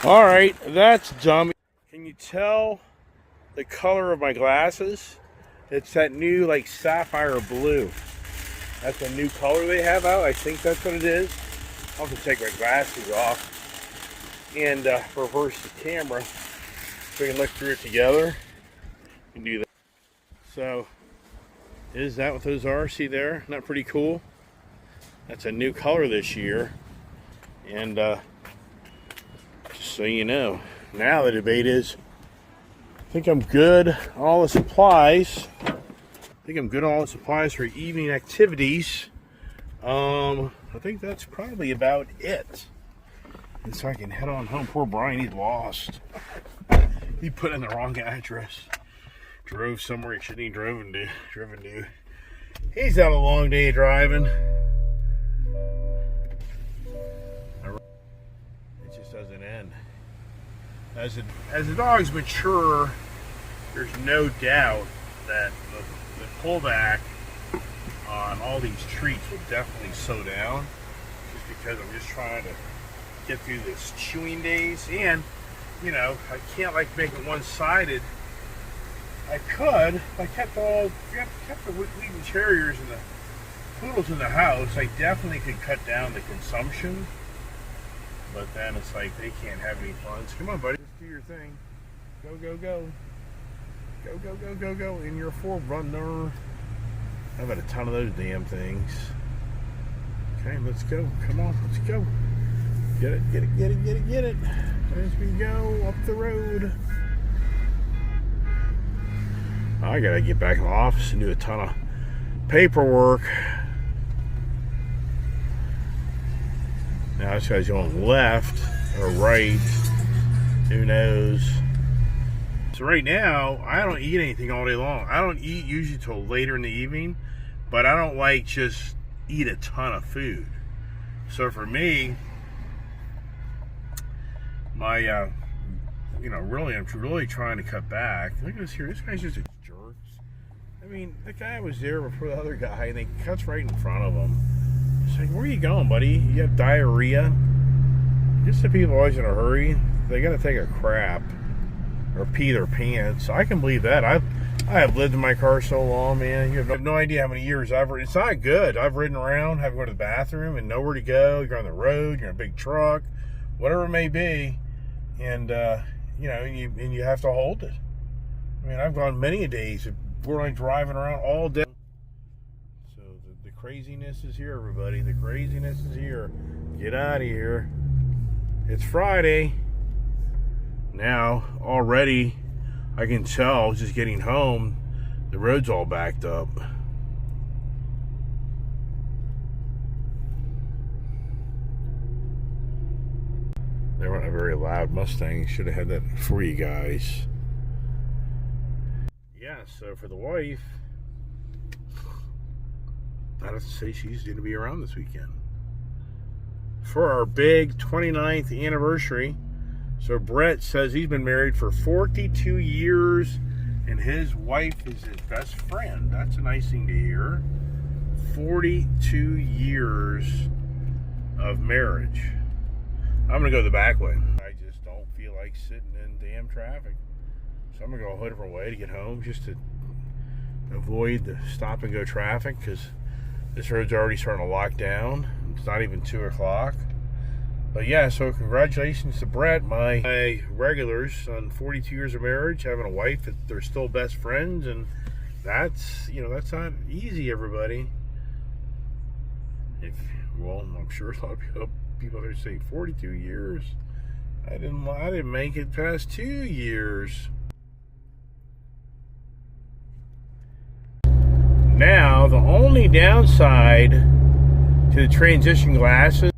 All right, that's dumb. Can you tell the color of my glasses? It's that new like sapphire blue. That's a new color they have out. I think that's what it is. I'll have to take my glasses off and reverse the camera so we can look through it together. We can do that. So, is that what those are? See there? Not pretty cool? That's a new color this year. And just so you know, now the debate is, I think I'm good on all the supplies. For evening activities. I think that's probably about it. And so I can head on home. Poor Brian, he's lost. He put in the wrong address. Drove somewhere he shouldn't have driven to. He's had a long day driving. It just doesn't end. As the dogs mature, there's no doubt that the pullback on all these treats will definitely slow down, just because I'm just trying to get through this chewing days. And you know, I can't like make it one-sided. I could if I kept the Wheaten Terriers and the poodles in the house. I definitely could cut down the consumption, but then it's like they can't have any fun. So come on, buddy, just do your thing. Go, go, go. Go, go, go, go, go. In your 4Runner. I've had a ton of those damn things. Okay, let's go. Come on, let's go. Get it, get it, get it, get it, get it. As we go up the road. I gotta get back in the office and do a ton of paperwork. Now this guy's going left or right. Who knows? So right now, I don't eat anything all day long. I don't eat usually till later in the evening, but I don't like just eat a ton of food. So for me, my, I'm really trying to cut back. Look at this here. This guy's just a jerk. I mean, the guy was there before the other guy, and he cuts right in front of him. It's like, where are you going, buddy? You have diarrhea? Just the people always in a hurry. They gotta take a crap or pee their pants. I can believe that. I have lived in my car so long, man. You have no idea how many years I've ridden. It's not good. I've ridden around, have to go to the bathroom and nowhere to go. You're on the road, you're in a big truck, whatever it may be, and you have to hold it. I mean, I've gone many a days where I'm driving around all day. So the craziness is here, everybody. The craziness is here. Get out of here. It's Friday. Now, already, I can tell, just getting home, the road's all backed up. They weren't a very loud Mustang. Should have had that for you guys. Yeah, so for the wife, I have to say she's going to be around this weekend. For our big 29th anniversary. So Brett says he's been married for 42 years and his wife is his best friend. That's a nice thing to hear. 42 years of marriage. I'm going to go the back way. I just don't feel like sitting in damn traffic. So I'm going to go a different way to get home just to avoid the stop and go traffic, because this road's already starting to lock down. It's not even 2 o'clock. But yeah, so congratulations to Brett, my regulars, on 42 years of marriage, having a wife that they're still best friends, and that's not easy, everybody. I'm sure a lot of people are say 42 years. I didn't make it past 2 years. Now, the only downside to the transition glasses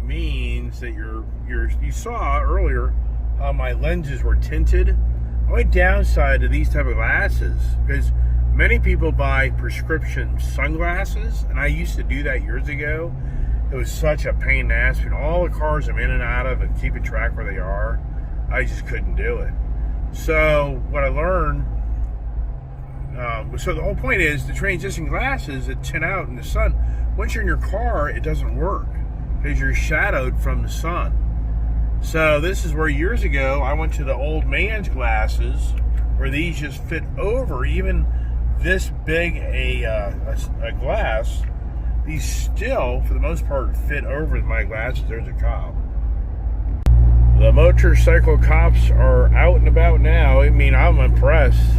means that you saw earlier how my lenses were tinted. The only downside to these type of glasses, because many people buy prescription sunglasses, and I used to do that years ago. It was such a pain in the ass. All the cars I'm in and out of and keeping track where they are, I just couldn't do it. So what I learned, so the whole point is the transition glasses that tint out in the sun. Once you're in your car, it doesn't work because you're shadowed from the sun. So this is where years ago I went to the old man's glasses, where these just fit over even this big a glass. These still, for the most part, fit over my glasses. There's a cop. The motorcycle cops are out and about now. I mean, I'm impressed.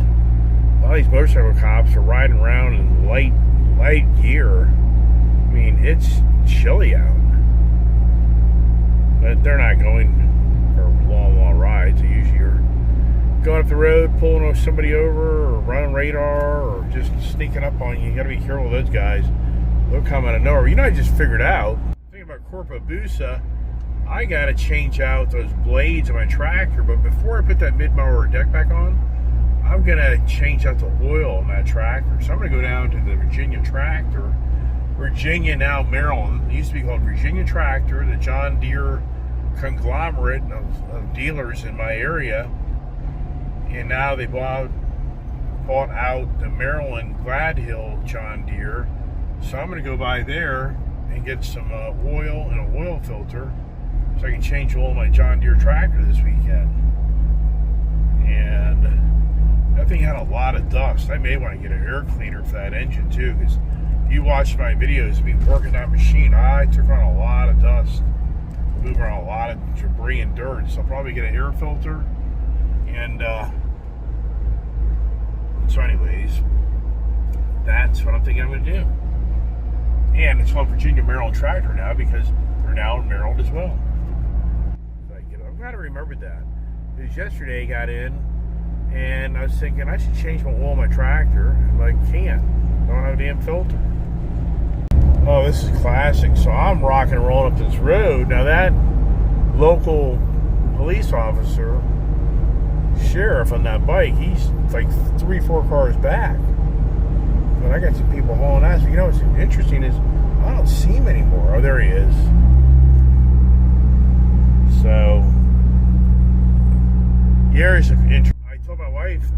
All these motorcycle cops are riding around in light gear. I mean, it's chilly out. But they're not going for long rides. They usually are going up the road, pulling somebody over, or running radar, or just sneaking up on you. You got to be careful of those guys. They'll come out of nowhere. You know, I just figured out, thinking about Corpo Busa, I got to change out those blades of my tractor. But before I put that mid-mower deck back on, I'm going to change out the oil on that tractor. So I'm going to go down to the Virginia Tractor. Virginia, now Maryland. It used to be called Virginia Tractor, the John Deere conglomerate of dealers in my area. And now they bought out the Maryland Gladhill John Deere. So I'm going to go by there and get some oil and an oil filter so I can change oil in my John Deere tractor this weekend. And that thing had a lot of dust. I may want to get an air cleaner for that engine too, because you watch my videos of me working that machine, I took on a lot of dust, moving around a lot of debris and dirt. So I'll probably get an air filter. And so anyways, that's what I'm thinking I'm going to do. And it's called Virginia Maryland Tractor now because they're now in Maryland as well. So I'm glad I remembered that. Because yesterday I got in and I was thinking I should change my oil on my tractor. And I can't. I don't have a damn filter. Oh, this is classic. So I'm rocking and rolling up this road. Now that local police officer, sheriff on that bike, he's like 3-4 cars back. But I got some people hauling ass. You know what's interesting is I don't see him anymore. Oh, there he is. So, here's I told my wife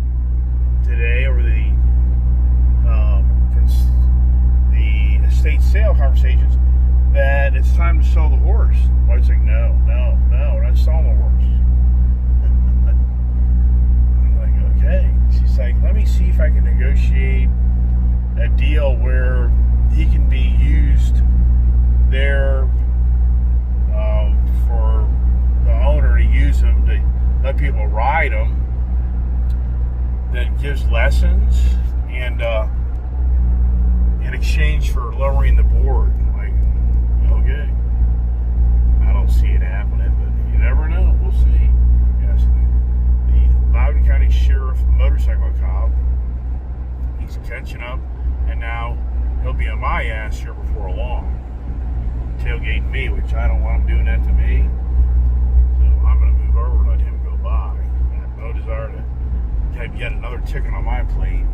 today over the estate sale conversations that it's time to sell the horse. My wife's like, no, we're not selling the horse. I'm like, okay. She's like, let me see if I can negotiate a deal where he can be used there for the owner to use him to let people ride him, that gives lessons and in exchange for lowering the board. Like, okay, I don't see it happening, but you never know. We'll see. Yes, the Loudoun County Sheriff motorcycle cop, he's catching up. And now he'll be on my ass here before long, tailgating me, which I don't want him doing that to me. So I'm going to move over and let him go by. I have no desire to have yet another ticket on my plate.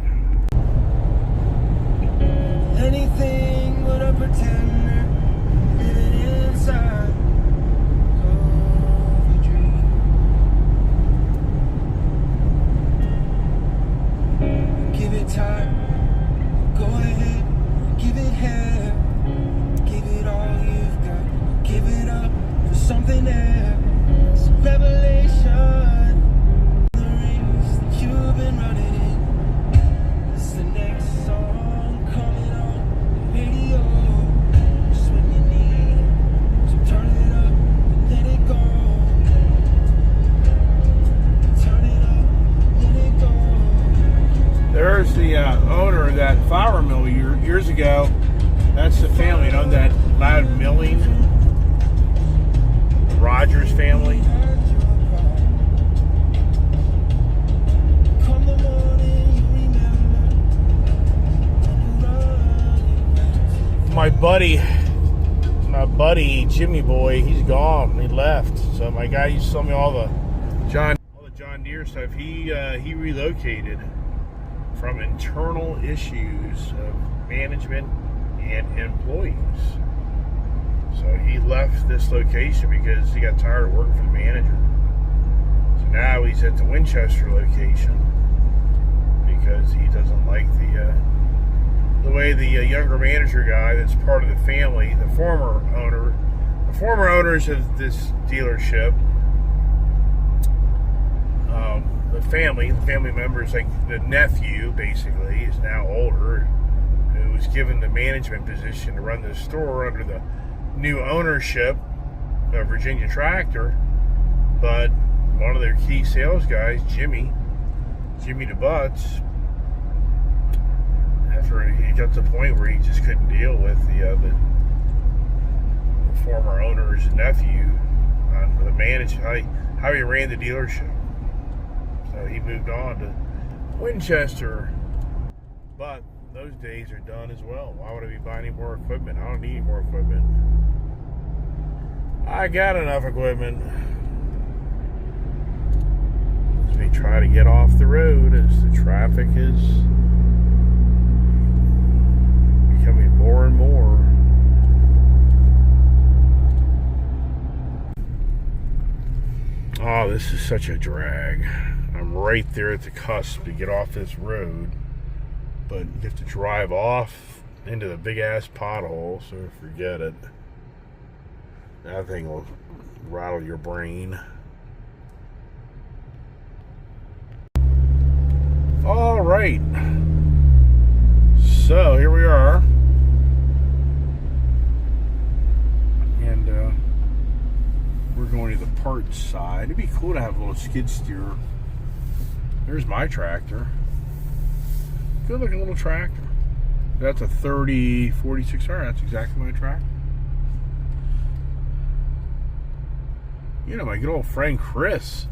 Anything but a pretender living inside of a dream. Give it time. Go ahead, give it hell. Give it all you've got. Give it up for something else. It's a revelation. The rings that you've been running. It's the next song coming on the radio. Just when you need, so turn it up and let it go. Turn it up, let it go. There's the owner of that flour mill years ago. That's the family, you know, that Loud Milling, the Rogers family. My buddy Jimmy Boy, he's gone. He left. So my guy used to sell me all the John Deere stuff. He relocated from internal issues of management and employees. So he left this location because he got tired of working for the manager. So now he's at the Winchester location because he doesn't like the way the younger manager guy that's part of the family, the former owners of this dealership, the family members, like the nephew, basically, is now older, who was given the management position to run the store under the new ownership of Virginia Tractor. But one of their key sales guys, Jimmy DeButts, after he got to the point where he just couldn't deal with the former owner's nephew on the management, how he ran the dealership. So he moved on to Winchester. But those days are done as well. Why would I be buying any more equipment? I don't need any more equipment. I got enough equipment. As we try to get off the road, as the traffic is becoming more and more. Oh, this is such a drag. I'm right there at the cusp to get off this road, but you have to drive off into the big ass pothole, so forget it. That thing will rattle your brain. All right. So here we are. And we're going to the parts side. It'd be cool to have a little skid steer. There's my tractor. Good looking little tractor. That's a 3046R. That's exactly my tractor. You know, my good old friend Chris,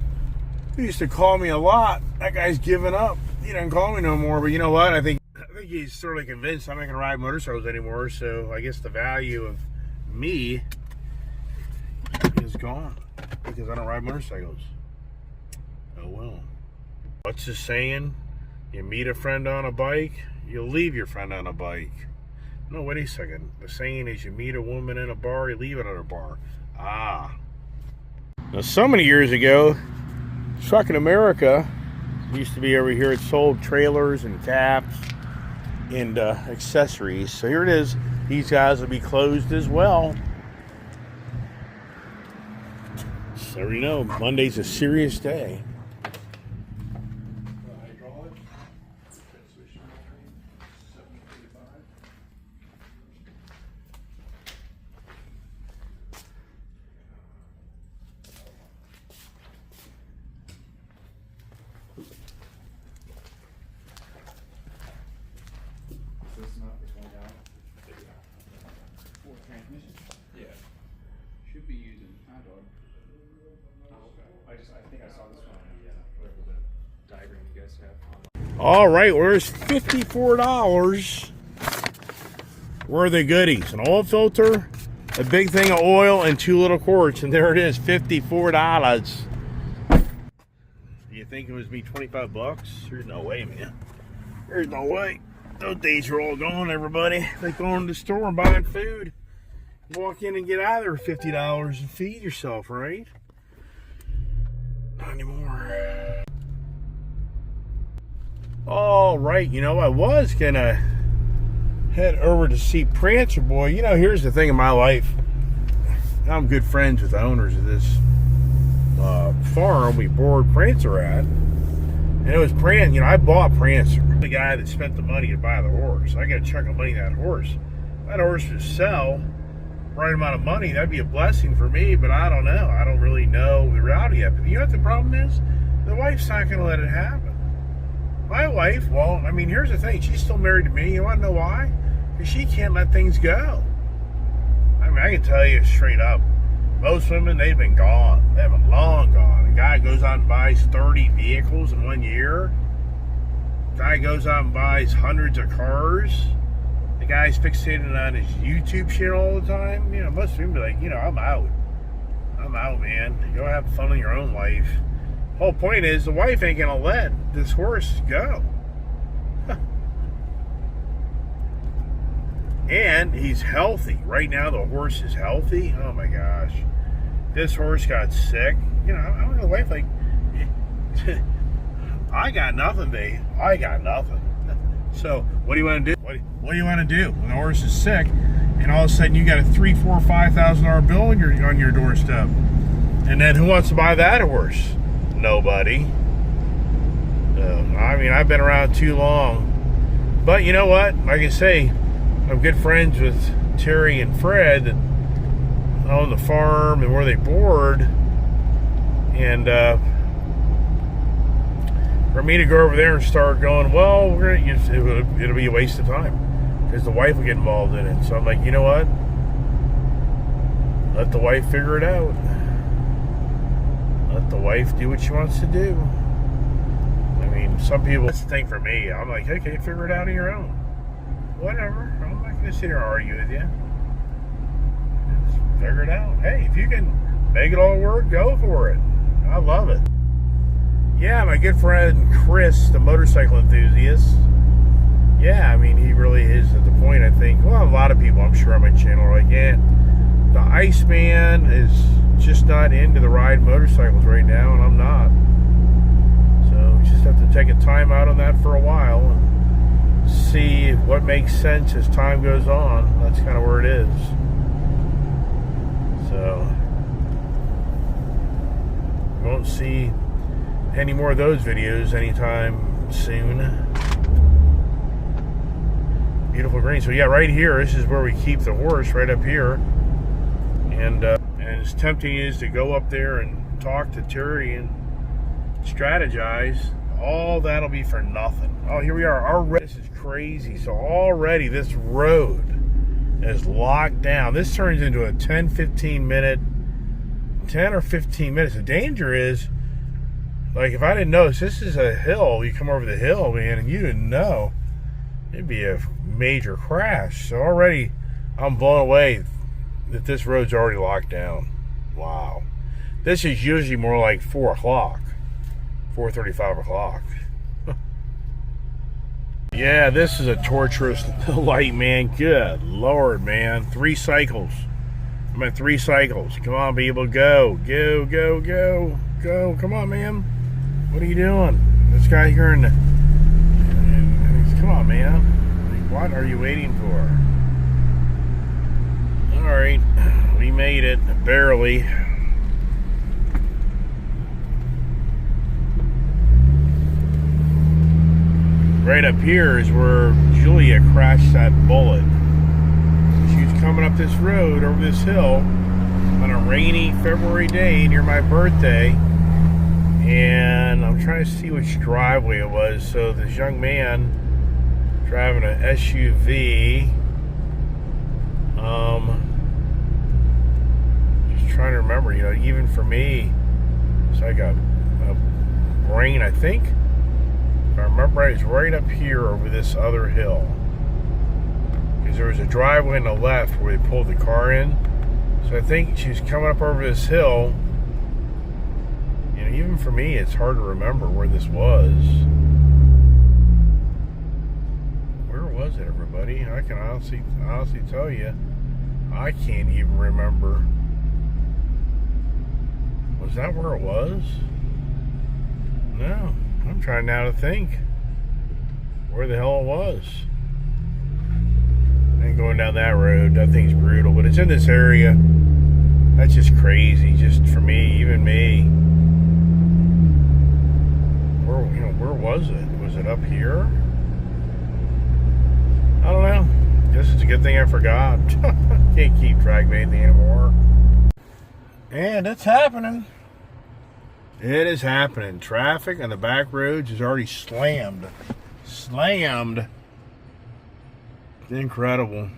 he used to call me a lot. That guy's given up. He doesn't call me no more. But you know what? I think he's sort of convinced I'm not going to ride motorcycles anymore. So I guess the value of me is gone because I don't ride motorcycles. Oh well. What's the saying? You meet a friend on a bike, you leave your friend on a bike. No, wait a second. The saying is you meet a woman in a bar, you leave it at a bar. Ah. Now, so many years ago, Trucking America used to be over here. It sold trailers and caps and accessories. So here it is. These guys will be closed as well. So you know, Monday's a serious day. Should be using hot dog. I think I saw this one on whatever the diagram you guys have. All right, where's $54 worth of goodies? An oil filter, a big thing of oil, and 2 little quarts, and there it is, $54. Do you think it was me 25 bucks? There's no way, man. There's no way. Those days are all gone, everybody. Like going to the store and buying food. Walk in and get out of there with $50 and feed yourself, right? Not anymore. All right, you know, I was gonna head over to see Prancer Boy. You know, here's the thing in my life. I'm good friends with the owners of this farm we bored Prancer at. And it was Prancer, you know, I bought Prancer. The guy that spent the money to buy the horse. I got a chunk of money in that horse. If that horse would sell right amount of money, that'd be a blessing for me, but I don't know. I don't really know the reality of it. You know what the problem is? The wife's not going to let it happen. My wife, well, I mean, here's the thing. She's still married to me. You want to know why? Because she can't let things go. I mean, I can tell you straight up, most women, they've been gone. They've been long gone. A guy goes out and buys 30 vehicles in 1 year. A guy goes out and buys hundreds of cars. The guy's fixated on his YouTube shit all the time. You know, most of them be like, you know, I'm out. I'm out, man. Go have fun in your own life. The whole point is the wife ain't gonna let this horse go. And he's healthy. Right now the horse is healthy. Oh my gosh. This horse got sick. You know, I don't know, the wife like, I got nothing, babe. I got nothing. So what do you want to do? What do you want to do when the horse is sick, and all of a sudden you got a $3,000, $4,000, $5,000 bill on your doorstep? And then who wants to buy that horse? Nobody. I mean, I've been around too long. But you know what? Like I say, I'm good friends with Terry and Fred that own the farm and where they board. And for me to go over there and start going, well, it'll be a waste of time because the wife will get involved in it. So I'm like, you know what? Let the wife figure it out. Let the wife do what she wants to do. I mean, some people, that's the thing for me. I'm like, okay, figure it out on your own. Whatever. I'm not going to sit here and argue with you. Just figure it out. Hey, if you can make it all work, go for it. I love it. Yeah, my good friend Chris, the motorcycle enthusiast. Yeah, I mean, he really is at the point, I think. Well, a lot of people, I'm sure, on my channel are like, yeah, the Iceman is just not into the ride motorcycles right now, and I'm not. So we just have to take a time out on that for a while and see what makes sense as time goes on. That's kind of where it is. So won't see any more of those videos anytime soon. Beautiful green. So yeah, right here, this is where we keep the horse, right up here. And as tempting as to go up there and talk to Terry and strategize, all that'll be for nothing. Oh, here we are. This is crazy. So already this road is locked down. This turns into a 10 or 15 minutes. The danger is, like, if I didn't notice, this is a hill. You come over the hill, man, and you didn't know, it'd be a major crash. So already I'm blown away that this road's already locked down. Wow. This is usually more like 4 o'clock, 4:30, 5 o'clock. Yeah, this is a torturous light, man. Good Lord, man. 3 cycles. I'm at 3 cycles. Come on, people, go. Go, go, go. Go. Come on, man. What are you doing? This guy here in the... Come on, man. What are you waiting for? Alright. We made it. Barely. Right up here is where Julia crashed that bullet. She was coming up this road over this hill on a rainy February day near my birthday, and I'm trying to see which driveway it was. So this young man driving an SUV, just trying to remember, you know, even for me, it's like a brain, I think. If I remember right, it's right up here over this other hill. Because there was a driveway on the left where they pulled the car in. So I think she was coming up over this hill. You know, even for me, it's hard to remember where this was. Where was it, everybody? I can honestly tell you, I can't even remember. Was that where it was? No. I'm trying now to think where the hell it was. I ain't going down that road. That thing's brutal, but it's in this area. That's just crazy, just for me, even me. Where was it? Was it up here? I don't know. Guess it's a good thing I forgot. Can't keep track of anything anymore. And it's happening. It is happening. Traffic on the back roads is already slammed. Slammed. It's incredible.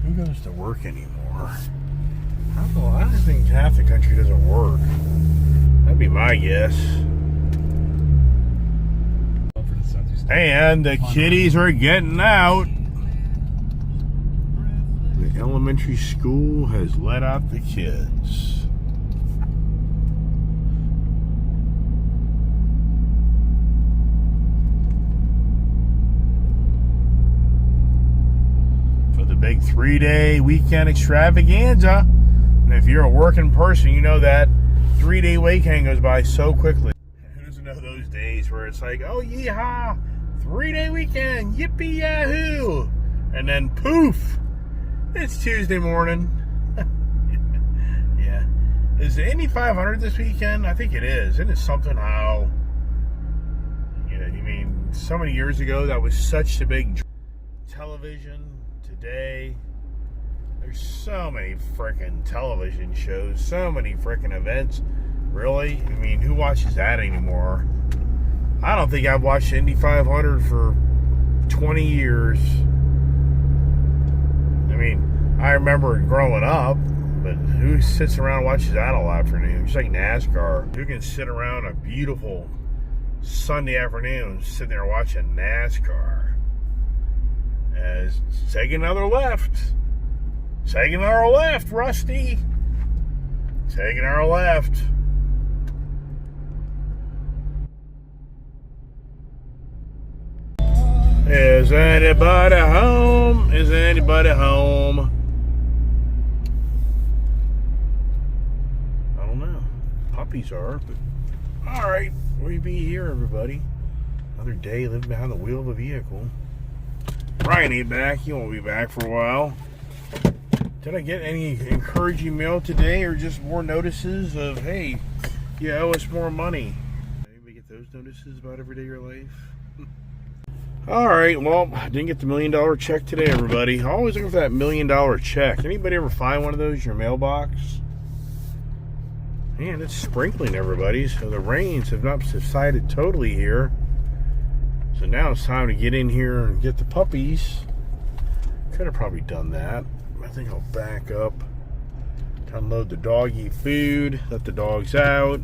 Who goes to work anymore? I don't think half the country doesn't work. That'd be my guess. And the kiddies are getting out. The elementary school has let out the kids. For the big 3-day weekend extravaganza. And if you're a working person, you know that 3-day weekend goes by so quickly. Who doesn't know those days where it's like, oh, yeehaw, 3-day weekend, yippee yahoo, and then poof, it's Tuesday morning. Yeah, Is the Indy 500 this weekend? I think it is. Isn't it something how, I mean, so many years ago that was such a big television. Today, there's so many freaking television shows, so many freaking events. Really? I mean, who watches that anymore? I don't think I've watched Indy 500 for 20 years. I mean, I remember growing up, but who sits around and watches that all afternoon? It's like NASCAR. Who can sit around a beautiful Sunday afternoon sitting there watching NASCAR? As take another left. Take another left, Rusty. Take another left. Is anybody home? Is anybody home? I don't know. Puppies are, but alright. We'll be here, everybody. Another day living behind the wheel of a vehicle. Ryan ain't back. He won't be back for a while. Did I get any encouraging mail today or just more notices of, hey, you owe us more money? Anybody get those notices about everyday your life? Alright, well, I didn't get the $1 million check today, everybody. Always looking for that $1 million check. Anybody ever find one of those in your mailbox? Man, it's sprinkling, everybody. So the rains have not subsided totally here. So now it's time to get in here and get the puppies. Could have probably done that. I think I'll back up, unload the doggy food, let the dogs out.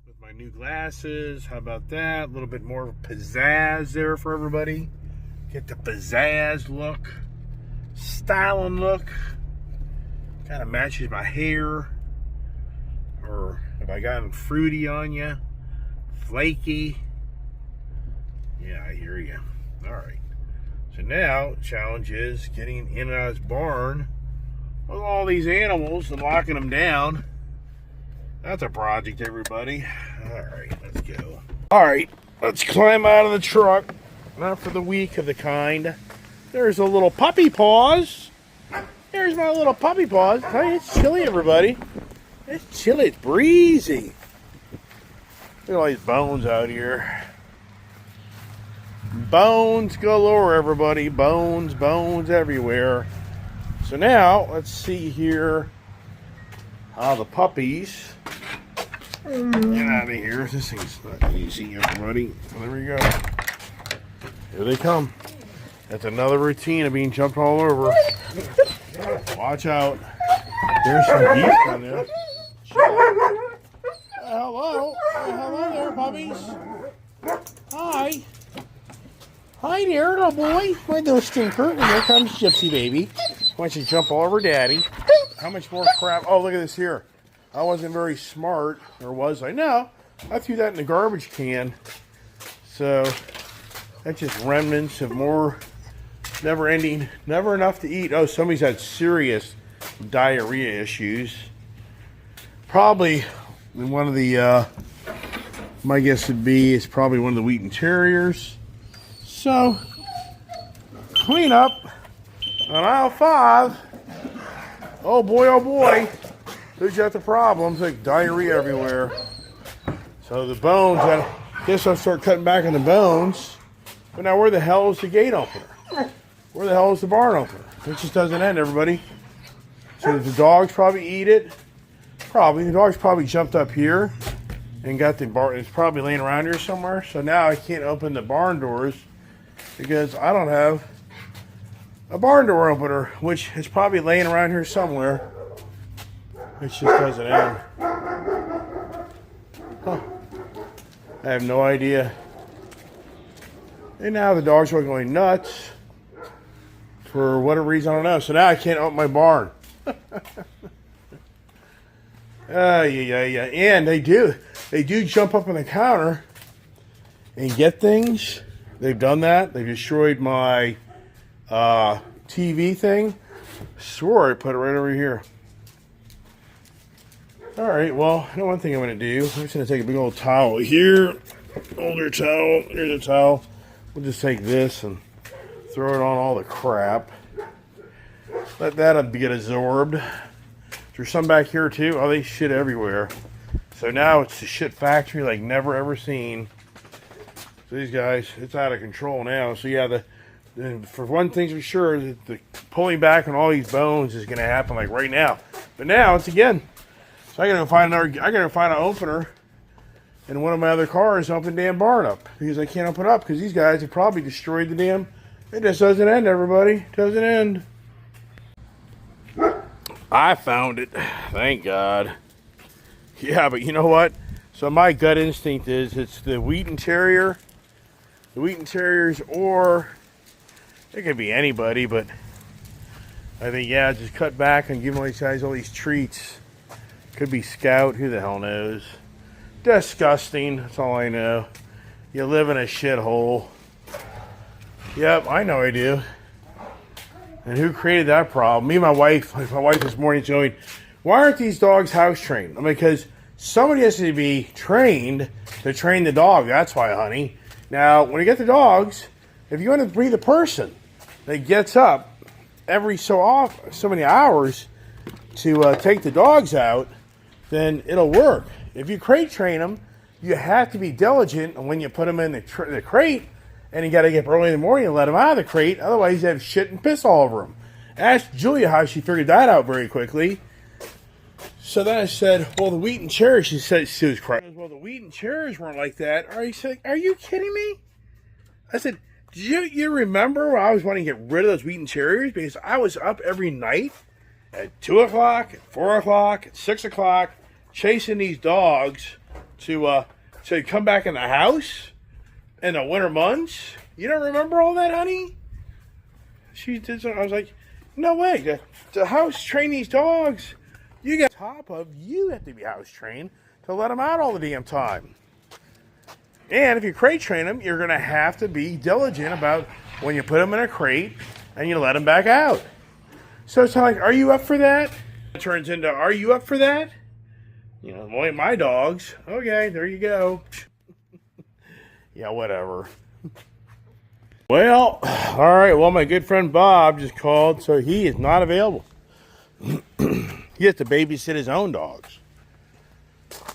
With my new glasses, how about that? A little bit more pizzazz there for everybody. Get the pizzazz look, styling look. Kind of matches my hair. Or have I gotten fruity on you? Flaky? Yeah, I hear you. Alright. So now, the challenge is getting in and out of this barn with all these animals and locking them down. That's a project, everybody. Alright, let's go. Alright, let's climb out of the truck. Not for the weak of the kind. There's a little puppy paws. There's my little puppy paws. Hey, it's chilly, everybody. It's chilly. It's breezy. Look at all these bones out here. Bones galore, everybody. Bones, bones everywhere. So now, let's see here how the puppies get out of here. This thing's not easy, everybody. There we go. Here they come. That's another routine of being jumped all over. Watch out. There's some geese down there. Hello. Hello there, puppies. Hi. Hi there, little boy. My little stinker. And here comes Gypsy baby. Why don't you jump all over Daddy? How much more crap? Oh, look at this here. I wasn't very smart, or was I? No. I threw that in the garbage can. So, that's just remnants of more never-ending, never enough to eat. Oh, somebody's had serious diarrhea issues. Probably one of the, my guess would be, it's probably one of the Wheaton Terriers. So, clean up on aisle 5. Oh boy, who's got the problems? Like diarrhea everywhere. So the bones, I guess I'll start cutting back on the bones. But now where the hell is the gate opener? Where the hell is the barn opener? It just doesn't end, everybody. So the dogs probably eat it. Probably. The dogs probably jumped up here and got the barn. It's probably laying around here somewhere. So now I can't open the barn doors because I don't have a barn door opener, which is probably laying around here somewhere. It just doesn't end. Huh. I have no idea. And now the dogs are going nuts for whatever reason, I don't know. So now I can't open my barn. Yeah. And they do jump up on the counter and get things. They've done that. They've destroyed my TV thing. Swore I put it right over here. Alright, well, I know one thing I'm going to do. I'm just going to take a big old towel here. Older towel. Here's a towel. We'll just take this and throw it on all the crap. Let that get absorbed. It's There's some back here too. Oh, they shit everywhere. So now it's a shit factory like never ever seen. So these guys, it's out of control now. So yeah, for one thing for sure, the pulling back on all these bones is going to happen like right now. But now it's again. So I got to find an opener in one of my other cars to open the damn barn up, because I can't open it up because these guys have probably destroyed the damn. It just doesn't end, everybody. It doesn't end. I found it. Thank God. Yeah, but you know what? So my gut instinct is it's the Wheaten Terrier. The Wheaten Terriers, or it could be anybody, but I think, yeah, just cut back and give all these guys all these treats. Could be Scout. Who the hell knows? Disgusting. That's all I know. You live in a shithole. Yep, I know I do. And who created that problem? Me and my wife this morning going, why aren't these dogs house trained? I mean, because somebody has to be trained to train the dog. That's why, honey. Now, when you get the dogs, if you want to breed a person that gets up every so many hours to take the dogs out, then it'll work. If you crate train them, you have to be diligent when you put them in the crate, and you got to get up early in the morning and let them out of the crate. Otherwise, you have shit and piss all over them. Ask Julia how she figured that out very quickly. So then I said, well, the Wheaten Terriers, she said, she was crying. Well, the Wheaten Terriers weren't like that. Are you kidding me? I said, do you remember when I was wanting to get rid of those Wheaten Terriers? Because I was up every night at 2 o'clock, at 4 o'clock, at 6 o'clock, chasing these dogs to come back in the house in the winter months. You don't remember all that, honey? She did. I was like, no way. To house train these dogs, you got top of, you have to be house trained to let them out all the damn time. And if you crate train them, you're going to have to be diligent about when you put them in a crate and you let them back out. So it's like, are you up for that? It turns into, are you up for that? You know, my dogs. Okay, there you go. Yeah, whatever. Well, all right. Well, my good friend Bob just called, so he is not available. He has to babysit his own dogs.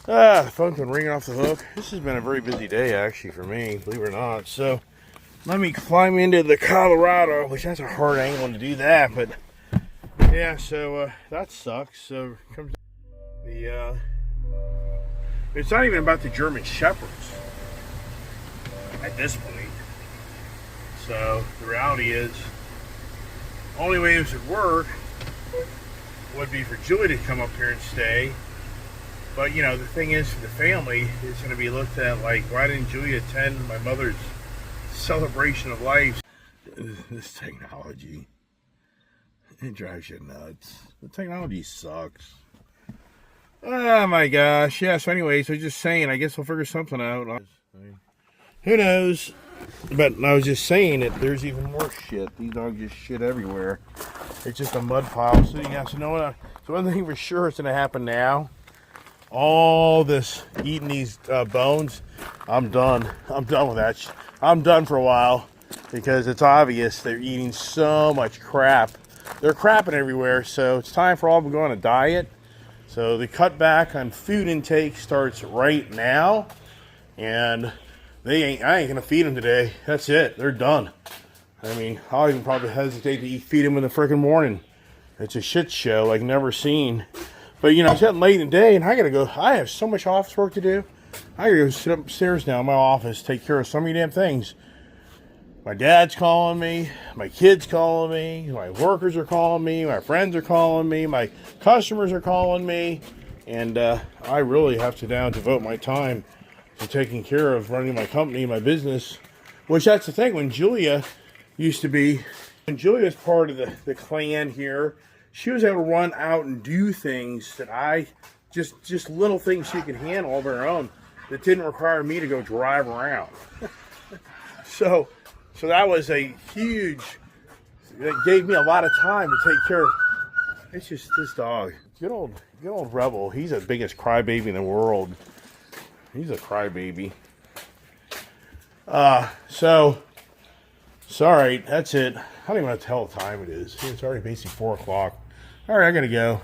The phone's been ringing off the hook. This has been a very busy day, actually, for me, believe it or not. So, let me climb into the Colorado, which that's a hard angle to do that, but yeah. So that sucks. So comes the. It's not even about the German Shepherds at this point. So the reality is, only way this would work would be for Julie to come up here and stay. But you know, the thing is, for the family, it's going to be looked at like, why didn't Julie attend my mother's celebration of life? This technology, it drives you nuts. The technology sucks. Oh my gosh. Yeah, so anyways, I was just saying, I guess we'll figure something out. Who knows? But I was just saying that there's even more shit. These dogs just shit everywhere. It's just a mud pile. So yeah, so, so one thing for sure is going to happen now. All this eating these bones, I'm done. I'm done with that. I'm done for a while because it's obvious they're eating so much crap. They're crapping everywhere, so it's time for all of them to go on a diet. So the cutback on food intake starts right now, and I ain't gonna feed them today. That's it. They're done. I mean, I'll even probably hesitate to feed them in the freaking morning. It's a shit show like never seen. But you know, it's getting late in the day, and I gotta go. I have so much office work to do. I gotta go sit upstairs now in my office, take care of so many damn things. My dad's calling me, my kids calling me, my workers are calling me, my friends are calling me, my customers are calling me, and I really have to now devote my time to taking care of running my company, my business, which that's the thing. When Julia was part of the clan here, she was able to run out and do things that I, just little things she could handle of her own that didn't require me to go drive around. So that was a huge, that gave me a lot of time to take care of. It's just this dog. Good old Rebel. He's the biggest crybaby in the world. He's a crybaby. So, sorry, that's it. I don't even want to tell what time it is. It's already basically 4 o'clock. All right, I gotta go.